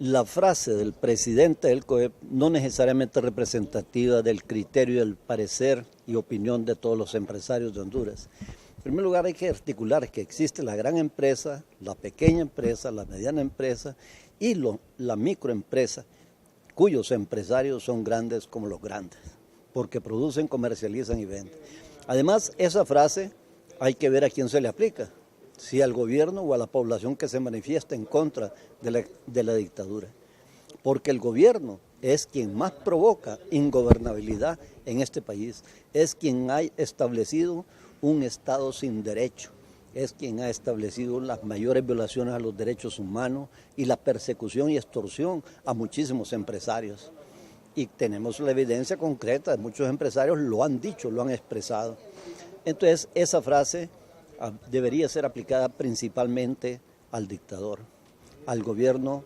La frase del presidente del COEP no necesariamente representativa del criterio, del parecer y opinión de todos los empresarios de Honduras. En primer lugar, hay que articular que existe la gran empresa, la pequeña empresa, la mediana empresa y la microempresa, cuyos empresarios son grandes como los grandes, porque producen, comercializan y venden. Además, esa frase hay que ver a quién se le aplica, si al gobierno o a la población que se manifiesta en contra de la dictadura. Porque el gobierno es quien más provoca ingobernabilidad en este país, es quien ha establecido un Estado sin derecho, es quien ha establecido las mayores violaciones a los derechos humanos y la persecución y extorsión a muchísimos empresarios. Y tenemos la evidencia concreta, muchos empresarios lo han dicho, lo han expresado. Entonces, esa frase debería ser aplicada principalmente al dictador, al gobierno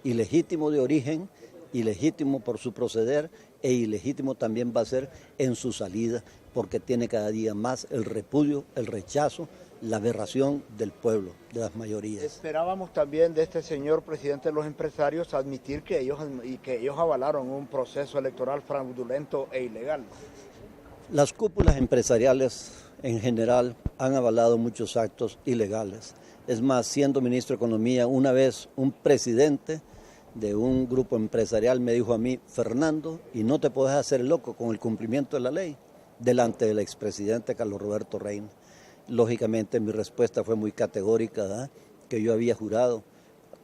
ilegítimo de origen, ilegítimo por su proceder e ilegítimo también va a ser en su salida, porque tiene cada día más el repudio, el rechazo, la aberración del pueblo, de las mayorías. Esperábamos también de este señor presidente de los empresarios admitir que ellos avalaron un proceso electoral fraudulento e ilegal. Las cúpulas empresariales en general han avalado muchos actos ilegales. Es más, siendo ministro de Economía, una vez un presidente de un grupo empresarial me dijo a mí: Fernando, y no te puedes hacer loco con el cumplimiento de la ley, delante del expresidente Carlos Roberto Reina. Lógicamente mi respuesta fue muy categórica, ¿verdad?, que yo había jurado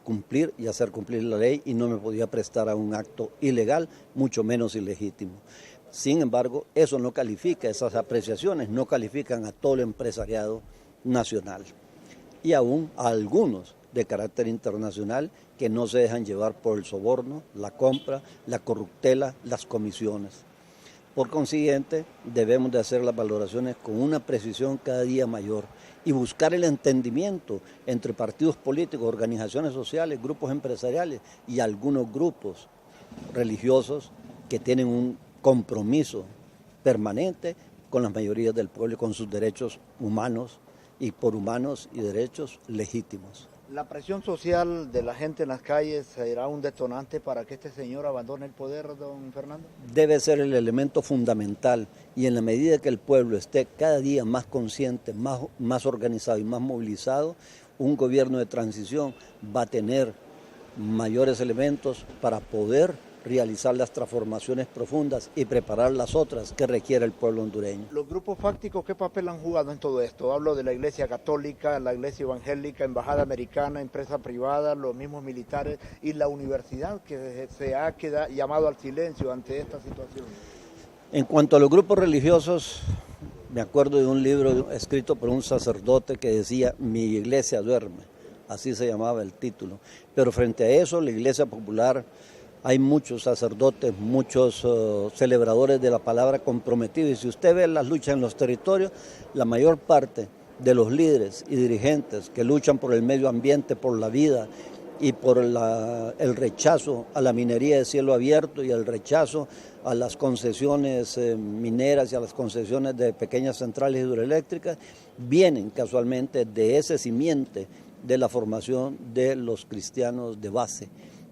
cumplir y hacer cumplir la ley y no me podía prestar a un acto ilegal, mucho menos ilegítimo. Sin embargo, eso no califica, esas apreciaciones no califican a todo el empresariado nacional y aún a algunos de carácter internacional que no se dejan llevar por el soborno, la compra, la corruptela, las comisiones. Por consiguiente, debemos de hacer las valoraciones con una precisión cada día mayor y buscar el entendimiento entre partidos políticos, organizaciones sociales, grupos empresariales y algunos grupos religiosos que tienen un compromiso permanente con las mayorías del pueblo y con sus derechos humanos y por humanos y derechos legítimos. ¿La presión social de la gente en las calles será un detonante para que este señor abandone el poder, don Fernando? Debe ser el elemento fundamental y en la medida que el pueblo esté cada día más consciente, más organizado y más movilizado, un gobierno de transición va a tener mayores elementos para poder realizar las transformaciones profundas y preparar las otras que requiere el pueblo hondureño. ¿Los grupos fácticos qué papel han jugado en todo esto? Hablo de la Iglesia Católica, la Iglesia Evangélica, Embajada Americana, empresa privada, los mismos militares y la universidad que se ha llamado al silencio ante esta situación. En cuanto a los grupos religiosos, me acuerdo de un libro escrito por un sacerdote que decía "Mi iglesia duerme", así se llamaba el título, pero frente a eso la Iglesia Popular, hay muchos sacerdotes, muchos celebradores de la palabra comprometidos. Y si usted ve las luchas en los territorios, la mayor parte de los líderes y dirigentes que luchan por el medio ambiente, por la vida y por el rechazo a la minería de cielo abierto y el rechazo a las concesiones mineras y a las concesiones de pequeñas centrales hidroeléctricas, vienen casualmente de ese simiente de la formación de los cristianos de base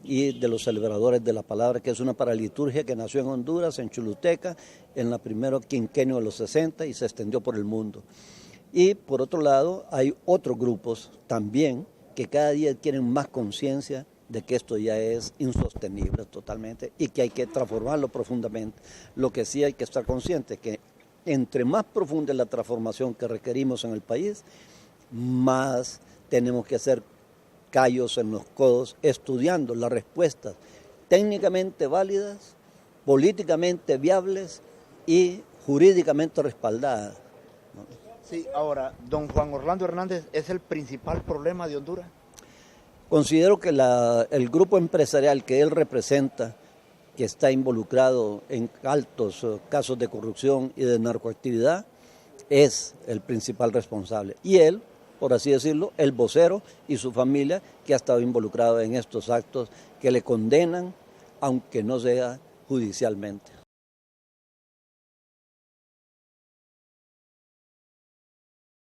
y de los celebradores de la palabra, que es una paraliturgia que nació en Honduras, en Choluteca, en el primero quinquenio de los 60 y se extendió por el mundo. Y por otro lado, hay otros grupos también que cada día tienen más conciencia de que esto ya es insostenible totalmente y que hay que transformarlo profundamente. Lo que sí hay que estar consciente que entre más profunda es la transformación que requerimos en el país, más tenemos que hacer callos en los codos, estudiando las respuestas técnicamente válidas, políticamente viables y jurídicamente respaldadas. Sí, ahora, don Juan Orlando Hernández, ¿es el principal problema de Honduras? Considero que el grupo empresarial que él representa, que está involucrado en altos casos de corrupción y de narcoactividad, es el principal responsable. Y él, por así decirlo, el vocero y su familia que ha estado involucrado en estos actos que le condenan, aunque no sea judicialmente.